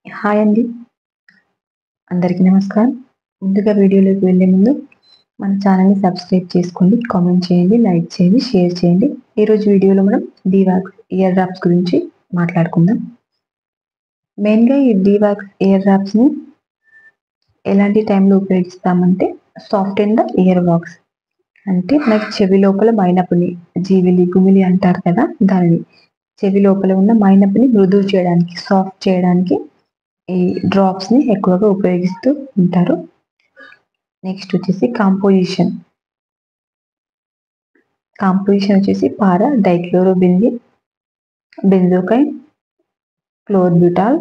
Hi అండి. అందరికీ నమస్కారం. ముందుగా వీడియోలోకి వెళ్ళే ముందు మన ఛానల్‌ని సబ్స్క్రైబ్ చేసుకోండి, కామెంట్ చేయండి, లైక్ చేయండి, షేర్ చేయండి. ఈరోజు వీడియోలో మనం డీవాక్స్ ఇయర్ డ్రాప్స్ గురించి మాట్లాడుకుందాం. మెయిన్‌గా ఈ డీవాక్స్ ఇయర్ డ్రాప్స్‌ని ఎలాంటి టైంలో ఉపయోగిస్తామంటే సాఫ్టెన్ ద ఇయర్ వాక్స్ అంటే మనకి చెవి లోపల మైనపుని, జీవిలి, గుమిలి అంటారు కదా! దానిని చెవి లోపల ఉన్న మైనపుని మృదువు చేయడానికి, సాఫ్ట్ చేయడానికి ఈ డ్రాప్స్‌ని ఎక్కువగా ఉపయోగిస్తూ ఉంటారు. నెక్స్ట్ వచ్చేసి కాంపోజిషన్. కాంపోజిషన్ వచ్చేసి పారా డైక్లోరోబెంజిన్, బెంజోకైన్, క్లోర్బ్యూటాల్,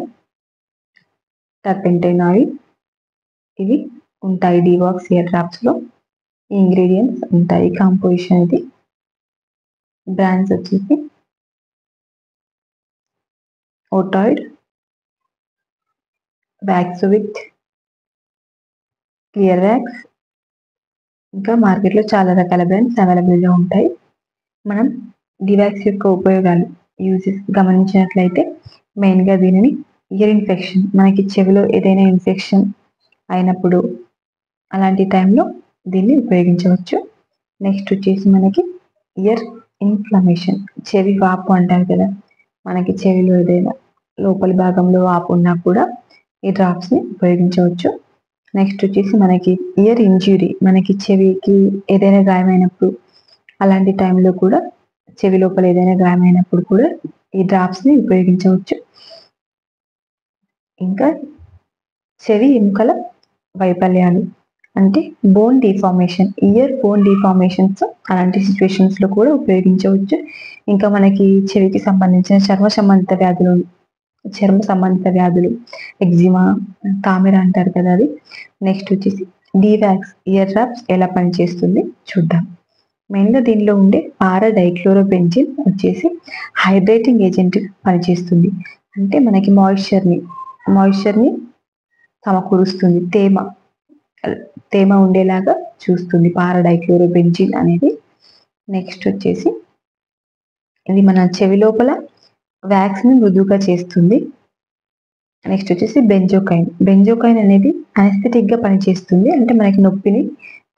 టర్పెంటైన్ ఆయిల్ ఇవి ఉంటాయి డీవాక్స్ ఇయర్ డ్రాప్స్‌లో. ఈ ఇంగ్రీడియంట్స్ ఉంటాయి కాంపోజిషన్ ఇది. బ్రాండ్స్ వచ్చేసి ఓటాయిడ్, వ్యాక్సోవిట్, క్లియర్ వ్యాక్స్, ఇంకా మార్కెట్‌లో చాలా రకాల బ్రాండ్స్ అవైలబుల్‌గా ఉంటాయి. మనం డీవాక్స్ యొక్క ఉపయోగాలు, యూజెస్ గమనించినట్లయితే మెయిన్‌గా దీనిని ఇయర్ ఇన్ఫెక్షన్, మనకి చెవిలో ఏదైనా ఇన్ఫెక్షన్ అయినప్పుడు అలాంటి టైంలో దీన్ని ఉపయోగించవచ్చు. నెక్స్ట్ వచ్చేసి మనకి ఇయర్ ఇన్ఫ్లమేషన్, చెవి వాపు అంటారు కదా! మనకి చెవిలో ఏదైనా లోపలి భాగంలో వాపు ఉన్నా కూడా ఈ డ్రాప్స్‌ని ఉపయోగించవచ్చు. నెక్స్ట్ వచ్చేసి మనకి ఇయర్ ఇంజ్యూరీ, మనకి చెవికి ఏదైనా గాయమైనప్పుడు అలాంటి టైంలో కూడా చెవి లోపల ఏదైనా గాయమైనప్పుడు కూడా ఈ డ్రాప్స్‌ని ఉపయోగించవచ్చు. ఇంకా చెవి ఎముకల వైఫల్యాలు అంటే bone deformation, year bone deformations అలాంటి సిచ్యువేషన్స్‌లో కూడా ఉపయోగించవచ్చు. ఇంకా మనకి చెవికి సంబంధించిన చర్మ సంబంధిత వ్యాధులు, ఎగ్జిమా, తామర అంటారు కదా అది. నెక్స్ట్ వచ్చేసి డీవాక్స్ ఇయర్ డ్రాప్స్ ఎలా పనిచేస్తుంది చూద్దాం. మెయిన్‌గా దీనిలో ఉండే పారా డైక్లోరోబెంజిన్ వచ్చేసి హైడ్రేటింగ్ ఏజెంట్ పనిచేస్తుంది. అంటే మనకి మాయిశ్చర్‌ని సమకూరుస్తుంది. తేమ ఉండేలాగా చూస్తుంది పారా డైక్లోరోబెంజిన్ అనేది. నెక్స్ట్ వచ్చేసి ఇది మన చెవి లోపల వ్యాక్స్‌ని మృదువుగా చేస్తుంది. నెక్స్ట్ వచ్చేసి బెంజోకైన్ అనేది అనెస్థెటిక్‌గా పనిచేస్తుంది. అంటే మనకి నొప్పిని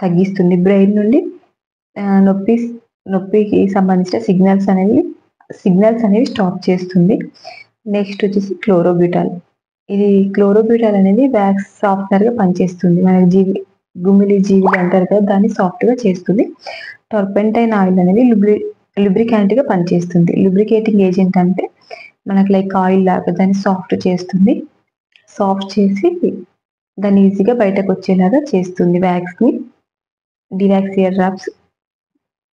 తగ్గిస్తుంది. బ్రెయిన్ నుండి నొప్పికి సంబంధించిన సిగ్నల్స్ అనేవి స్టాప్ చేస్తుంది. నెక్స్ట్ వచ్చేసి క్లోరోబ్యూటాల్ అనేది వ్యాక్స్ సాఫ్ట్‌నర్‌గా పనిచేస్తుంది. మనకి గుమిలి, జీవిలి అంటారు కదా! దాన్ని సాఫ్ట్‌గా చేస్తుంది. టర్పెంటైన్ ఆయిల్ అనేది లూబ్రికాంట్‌గా పనిచేస్తుంది. లూబ్రికేటింగ్ ఏజెంట్ అంటే మనకి లైక్ ఆయిల్ లాగా దాన్ని సాఫ్ట్ చేస్తుంది. సాఫ్ట్ చేసి దాన్ని ఈజీగా బయటకు వచ్చేలాగా చేస్తుంది వ్యాక్స్‌ని. డీవాక్స్ ఇయర్ డ్రాప్స్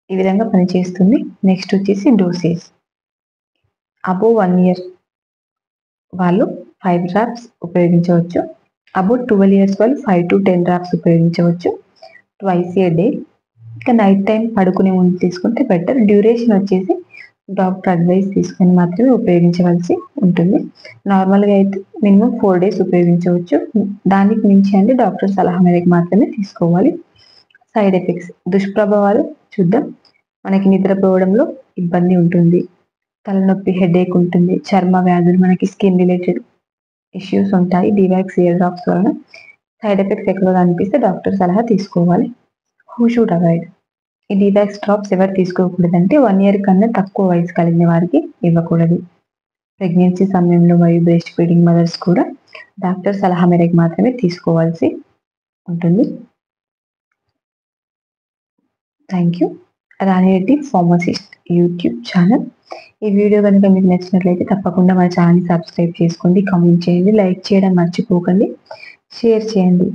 ఈ విధంగా పనిచేస్తుంది. నెక్స్ట్ వచ్చేసి డోసేజ్. అబోవ్ 1 ఇయర్ వాళ్ళు 5 డ్రాప్స్ ఉపయోగించవచ్చు. అబోవ్ 12 ఇయర్స్ వాళ్ళు 5-10 డ్రాప్స్ ఉపయోగించవచ్చు. ట్వైస్ ఏ డే. ఇంకా నైట్ టైం పడుకునే ముందు తీసుకుంటే బెటర్. డ్యూరేషన్ వచ్చేసి డాక్టర్ అడ్వైస్ తీసుకొని మాత్రమే ఉపయోగించవలసి ఉంటుంది. నార్మల్‌గా అయితే మినిమం 4 డేస్ ఉపయోగించవచ్చు. దానికి మించి అంటే డాక్టర్ సలహా మేరకు మాత్రమే తీసుకోవాలి. సైడ్ ఎఫెక్ట్స్, దుష్ప్రభావాలు చూద్దాం. మనకి నిద్రపోవడంలో ఇబ్బంది ఉంటుంది. తలనొప్పి, హెడేక్ ఉంటుంది. చర్మ వ్యాధులు, మనకి స్కిన్ రిలేటెడ్ ఇష్యూస్ ఉంటాయి డీవాక్స్ ఇయర్ డ్రాప్స్ వలన. సైడ్ ఎఫెక్ట్స్ ఎక్కువగా అనిపిస్తే డాక్టర్ సలహా తీసుకోవాలి. Who should avoid? ఈ డీవాక్స్ డ్రాప్స్ ఎవరు తీసుకోకూడదంటే 1 ఇయర్ కన్నా తక్కువ వయసు కలిగిన వారికి ఇవ్వకూడదు. ప్రెగ్నెన్సీ సమయంలో మరియు బ్రెస్ట్ ఫీడింగ్ మదర్స్ కూడా డాక్టర్ సలహా మేరకు మాత్రమే తీసుకోవాల్సి ఉంటుంది. Thank you. Rani Reddy pharmacist YouTube channel. ఈ వీడియో కనుక మీకు నచ్చినట్లయితే తప్పకుండా మన ఛానల్‌ని సబ్స్క్రైబ్ చేసుకోండి, కామెంట్ చేయండి, లైక్ చేయడం మర్చిపోకండి, షేర్ చేయండి.